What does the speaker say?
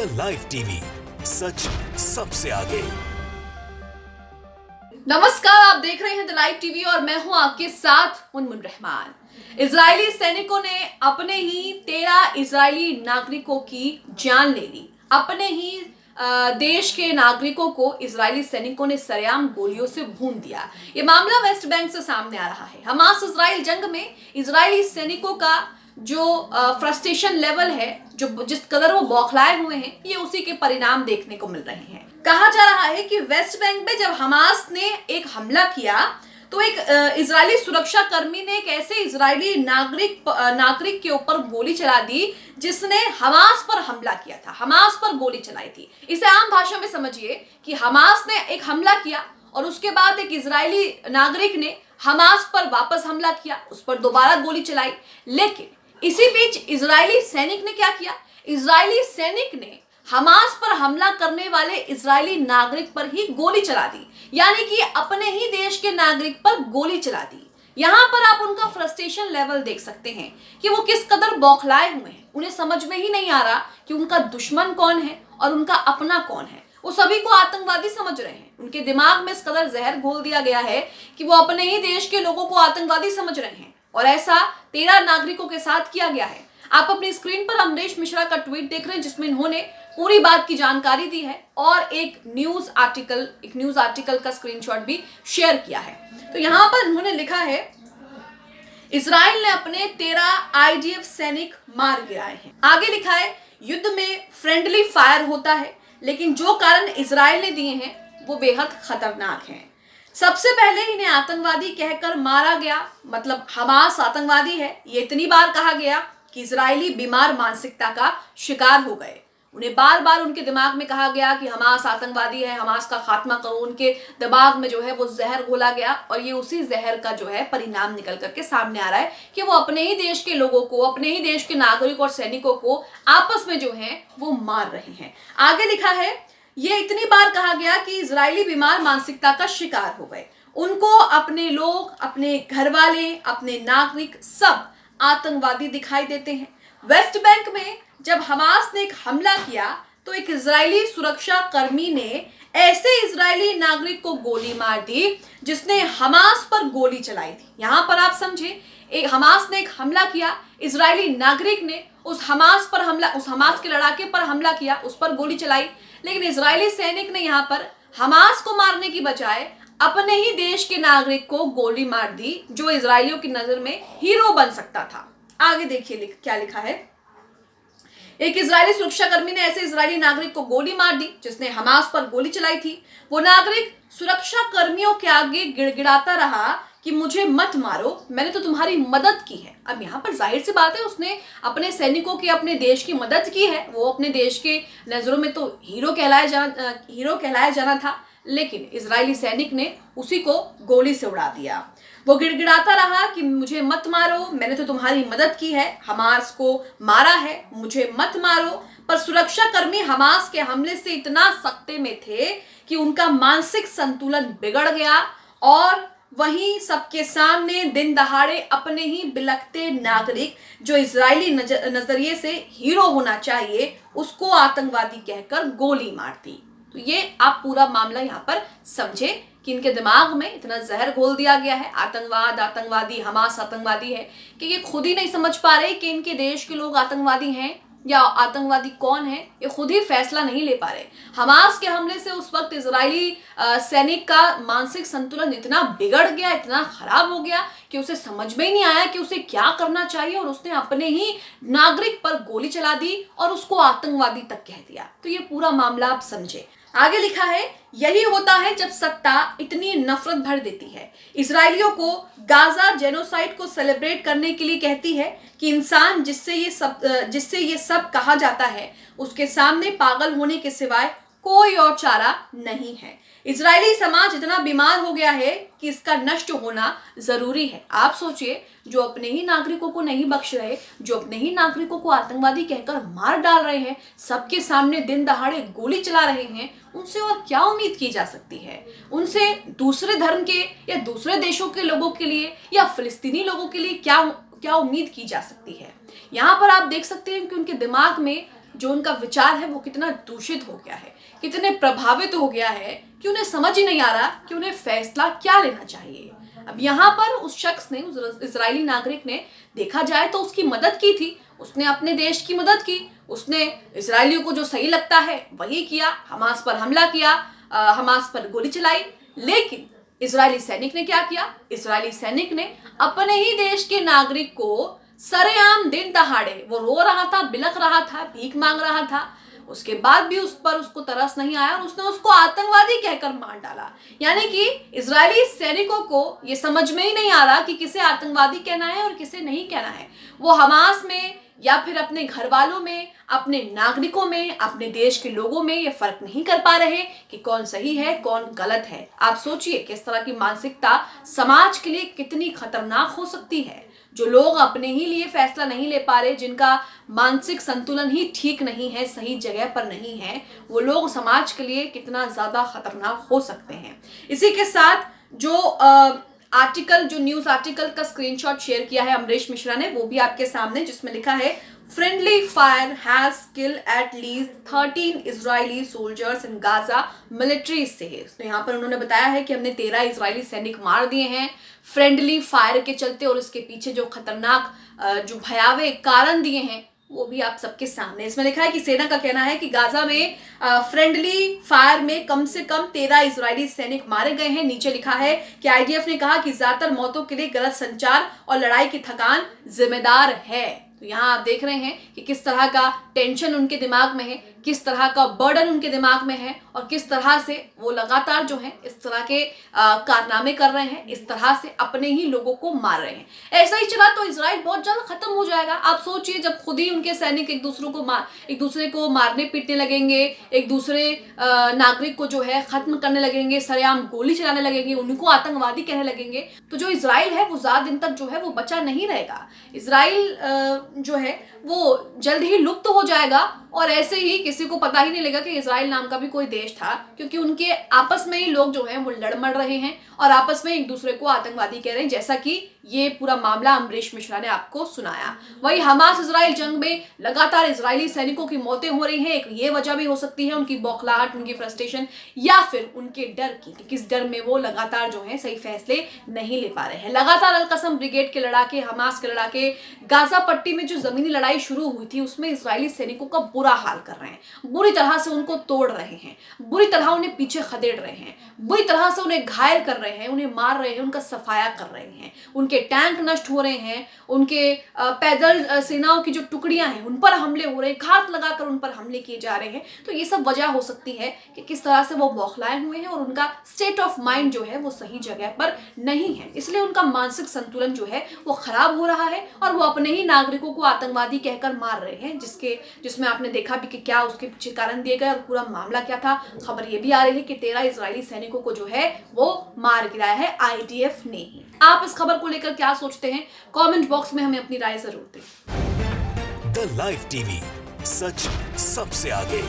The live TV, सच सबसे आगे। नमस्कार, आप देख रहे हैं द लाइव टीवी और मैं हूं आपके साथ मुनमुन रहमान। इजरायली सैनिकों ने अपने ही 13 इजरायली नागरिकों की जान ले ली। अपने ही देश के नागरिकों को इजरायली सैनिकों ने सरेआम गोलियों से भून दिया। ये मामला वेस्ट बैंक से सामने आ रहा है। हमास इजराइल जंग में इजरायली सैनिकों का जो फ्रस्ट्रेशन लेवल है, जो जिस कदर वो बौखलाए हुए हैं, ये उसी के परिणाम देखने को मिल रहे हैं। कहा जा रहा है कि वेस्ट बैंक में जब हमास ने एक हमला किया तो एक इजरायली सुरक्षा कर्मी ने एक ऐसे इजरायली नागरिक के ऊपर गोली चला दी जिसने हमास पर हमला किया था, हमास पर गोली चलाई थी। इसे आम भाषा में समझिए कि हमास ने एक हमला किया और उसके बाद एक इजरायली नागरिक ने हमास पर वापस हमला किया, उस पर दोबारा गोली चलाई। लेकिन इसी बीच इजरायली सैनिक ने क्या किया? इजरायली सैनिक ने हमास पर हमला करने वाले इजरायली नागरिक पर ही गोली चला दी, यानी कि अपने ही देश के नागरिक पर गोली चला दी। यहां पर आप उनका फ्रस्ट्रेशन लेवल देख सकते हैं कि वो किस कदर बौखलाए हुए हैं। उन्हें समझ में ही नहीं आ रहा कि उनका दुश्मन कौन है और उनका अपना कौन है। वो सभी को आतंकवादी समझ रहे हैं। उनके दिमाग में इस कदर जहर घोल दिया गया है कि वो अपने ही देश के लोगों को आतंकवादी समझ रहे हैं और ऐसा 13 नागरिकों के साथ किया गया है। आप अपनी स्क्रीन पर अमरीश मिश्रा का ट्वीट देख रहे हैं जिसमें इन्होंने पूरी बात की जानकारी दी है और एक न्यूज आर्टिकल का स्क्रीनशॉट भी शेयर किया है। तो यहां पर इन्होंने लिखा है, इजराइल ने अपने 13 आईडीएफ सैनिक मार गिराए हैं। आगे लिखा है, युद्ध में फ्रेंडली फायर होता है, लेकिन जो कारण इजराइल ने दिए हैं वो बेहद खतरनाक हैं। सबसे पहले इन्हें आतंकवादी कहकर मारा गया, मतलब हमास आतंकवादी है, ये इतनी बार कहा गया कि इजरायली बीमार मानसिकता का शिकार हो गए। उन्हें बार बार उनके दिमाग में कहा गया कि हमास आतंकवादी है, हमास का खात्मा करो। उनके दिमाग में जो है वो जहर घोला गया और ये उसी जहर का जो है परिणाम निकल करके सामने आ रहा है कि वो अपने ही देश के लोगों को, अपने ही देश के नागरिक और सैनिकों को आपस में जो है वो मार रहे हैं। आगे लिखा है, ये इतनी बार कहा गया कि इजरायली बीमार मानसिकता का शिकार हो गए। उनको अपने लोग, अपने घर वाले, अपने नागरिक सब आतंकवादी दिखाई देते हैं। वेस्ट बैंक में जब हमास ने एक हमला किया तो एक इजरायली सुरक्षा कर्मी ने ऐसे इजरायली नागरिक को गोली मार दी जिसने हमास पर गोली चलाई थी। यहां पर आप समझे, एक हमास ने एक हमला किया, इजरायली नागरिक ने उस हमास के लड़ाके पर हमला किया, उस पर गोली चलाई। लेकिन इजरायली सैनिक ने यहां पर हमास को मारने की बजाय अपने ही देश के नागरिक को गोली मार दी, जो इजरायलियों की नजर में हीरो बन सकता था। आगे देखिए क्या लिखा है, एक इजरायली सुरक्षाकर्मी ने ऐसे इजरायली नागरिक को गोली मार दी जिसने हमास पर गोली चलाई थी। वो नागरिक सुरक्षा कर्मियों के आगे गिड़गिड़ाता रहा कि मुझे मत मारो, मैंने तो तुम्हारी मदद की है। अब यहाँ पर जाहिर सी बात है, उसने अपने सैनिकों की, अपने देश की मदद की है। वो अपने देश के नजरों में तो हीरो कहलाया जाना था, लेकिन इजरायली सैनिक ने उसी को गोली से उड़ा दिया। वो गिड़गिड़ाता रहा कि मुझे मत मारो, मैंने तो तुम्हारी मदद की है, हमास को मारा है, मुझे मत मारो। पर सुरक्षा कर्मी हमास के हमले से इतना सख्ते में थे कि उनका मानसिक संतुलन बिगड़ गया और वहीं सबके सामने दिन दहाड़े अपने ही बिलखते नागरिक, जो इजरायली नजरिए से हीरो होना चाहिए, उसको आतंकवादी कहकर गोली मार दी। तो ये आप पूरा मामला यहाँ पर समझे कि इनके दिमाग में इतना जहर घोल दिया गया है, आतंकवादी, हमास आतंकवादी है, कि ये खुद ही नहीं समझ पा रहे कि इनके देश के लोग आतंकवादी हैं या आतंकवादी कौन है। ये खुद ही फैसला नहीं ले पा रहे। हमास के हमले से उस वक्त इजरायली सैनिक का मानसिक संतुलन इतना बिगड़ गया, इतना खराब हो गया कि उसे समझ में ही नहीं आया कि उसे क्या करना चाहिए और उसने अपने ही नागरिक पर गोली चला दी और उसको आतंकवादी तक कह दिया। तो ये पूरा मामला आप समझे। आगे लिखा है, यही होता है जब सत्ता इतनी नफरत भर देती है। इजरायलियों को गाजा जेनोसाइड को सेलिब्रेट करने के लिए कहती है कि इंसान जिससे ये सब कहा जाता है, उसके सामने पागल होने के सिवाय कोई और चारा नहीं है। इजरायली समाज इतना बीमार हो गया है कि इसका नष्ट होना जरूरी है। आप सोचिए, जो अपने ही नागरिकों को नहीं बख्श रहे, जो अपने ही नागरिकों को आतंकवादी कहकर मार डाल रहे हैं, सबके सामने दिन दहाड़े गोली चला रहे हैं, उनसे और क्या उम्मीद की जा सकती है? उनसे दूसरे धर्म के या दूसरे देशों के लोगों के लिए या फिलिस्तीनी लोगों के लिए क्या उम्मीद की जा सकती है? यहाँ पर आप देख सकते हैं कि उनके दिमाग में जो उनका विचार है वो कितना दूषित हो गया है, कितने प्रभावित हो गया है कि उन्हें समझ ही नहीं आ रहा कि उन्हें फैसला क्या लेना चाहिए। अब यहाँ पर उस शख्स ने, उस इजरायली नागरिक ने, देखा जाए तो उसकी मदद की थी, उसने अपने देश की मदद की, उसने इजरायलियों को जो सही लगता है वही किया, हमास पर हमला किया, हमास पर गोली चलाई। लेकिन इजरायली सैनिक ने क्या किया? इजरायली सैनिक ने अपने ही देश के नागरिक को सरेआम दिन दहाड़े, वो रो रहा था, बिलख रहा था, भीख मांग रहा था, उसके बाद भी उस पर उसको तरस नहीं आया और उसने उसको आतंकवादी कहकर मार डाला। यानी कि इजरायली सैनिकों को ये समझ में ही नहीं आ रहा कि किसे आतंकवादी कहना है और किसे नहीं कहना है। वो हमास में या फिर अपने घर वालों में, अपने नागरिकों में, अपने देश के लोगों में ये फर्क नहीं कर पा रहे कि कौन सही है कौन गलत है। आप सोचिए किस तरह की मानसिकता समाज के लिए कितनी खतरनाक हो सकती है। जो लोग अपने ही लिए फैसला नहीं ले पा रहे, जिनका मानसिक संतुलन ही ठीक नहीं है, सही जगह पर नहीं है, वो लोग समाज के लिए कितना ज्यादा खतरनाक हो सकते हैं। इसी के साथ जो आर्टिकल, जो न्यूज आर्टिकल का स्क्रीनशॉट शेयर किया है अमरीश मिश्रा ने, वो भी आपके सामने, जिसमें लिखा है friendly fire has killed at least 13 Israeli soldiers in Gaza, military says. तो यहाँ पर उन्होंने बताया है कि हमने 13 इजरायली सैनिक मार दिए हैं फ्रेंडली फायर के चलते, और उसके पीछे जो खतरनाक, जो भयावह कारण दिए हैं वो भी आप सबके सामने। इसमें लिखा है कि सेना का कहना है कि गाजा में फ्रेंडली फायर में कम से कम 13 इजरायली सैनिक मारे गए हैं। नीचे लिखा है कि आईडीएफ ने कहा कि ज्यादातर मौतों के लिए गलत संचार और लड़ाई की थकान जिम्मेदार है। तो यहाँ आप देख रहे हैं कि किस तरह का टेंशन उनके दिमाग में है, किस तरह का बर्डन उनके दिमाग में है, और किस तरह से वो लगातार जो है इस तरह के कारनामे कर रहे हैं, इस तरह से अपने ही लोगों को मार रहे हैं। ऐसा ही चला तो इजराइल बहुत जल्द खत्म हो जाएगा। आप सोचिए, जब खुद ही उनके सैनिक एक दूसरे को मारने पीटने लगेंगे, एक दूसरे नागरिक को जो है खत्म करने लगेंगे, सरेआम गोली चलाने लगेंगे, उनको आतंकवादी कहने लगेंगे, तो जो इजराइल है वो ज्यादा दिन तक जो है वो बचा नहीं रहेगा। इजराइल जो है वो जल्द ही लुप्त हो जाएगा, और ऐसे ही किसी को पता ही नहीं लगेगा कि इजराइल नाम का भी कोई देश था, क्योंकि उनके आपस में ही लोग जो हैं वो लड़ मर रहे हैं और आपस में एक दूसरे को आतंकवादी कह रहे हैं, जैसा कि ये पूरा मामला अमरीश मिश्रा ने आपको सुनाया। वही हमास इजराइल जंग में लगातार इजरायली सैनिकों की मौतें हो रही हैं। एक ये वजह भी हो सकती है उनकी बौखलाहट, उनकी फ्रस्ट्रेशन, या फिर उनके डर की, कि किस डर में वो लगातार जो है सही फैसले नहीं ले पा रहे हैं। लगातार अल-कसम ब्रिगेड के लड़ाके, हमास के लड़ाके, गाजा पट्टी में जो जमीनी लड़ाई शुरू हुई थी उसमें इजरायली सैनिकों का बुरा हाल कर रहे हैं, बुरी तरह से उनको तोड़ रहे हैं, बुरी तरह उन्हें पीछे खदेड़ रहे हैं, बुरी तरह से उन्हें घायल कर रहे हैं, उन्हें मार रहे हैं, उनका सफाया कर रहे हैं, उनके टैंक नष्ट हो रहे हैं, उनके पैदल सेनाओं की जो टुकड़ियां हैं उन पर हमले हो रहे हैं, घात लगाकर उन पर हमले किए जा रहे हैं। तो ये सब वजह हो सकती है कि किस तरह से वो बौखलाए हुए हैं और उनका स्टेट ऑफ माइंड जो है वो सही जगह पर नहीं है, इसलिए उनका मानसिक संतुलन जो है वो खराब हो रहा है और वो अपने ही नागरिकों को आतंकवादी कहकर मार रहे हैं, जिसमें आपने देखा भी कि क्या उसके पीछे कारण दिए गए और पूरा मामला क्या था। खबर ये भी आ रही है कि 13 इजरायली सैनिकों को जो है वो मार गिराया है आईडीएफ ने ही। आप इस खबर को लेकर क्या सोचते हैं? कमेंट बॉक्स में हमें अपनी राय जरूर दें। द लाइव टीवी, सच सबसे आगे।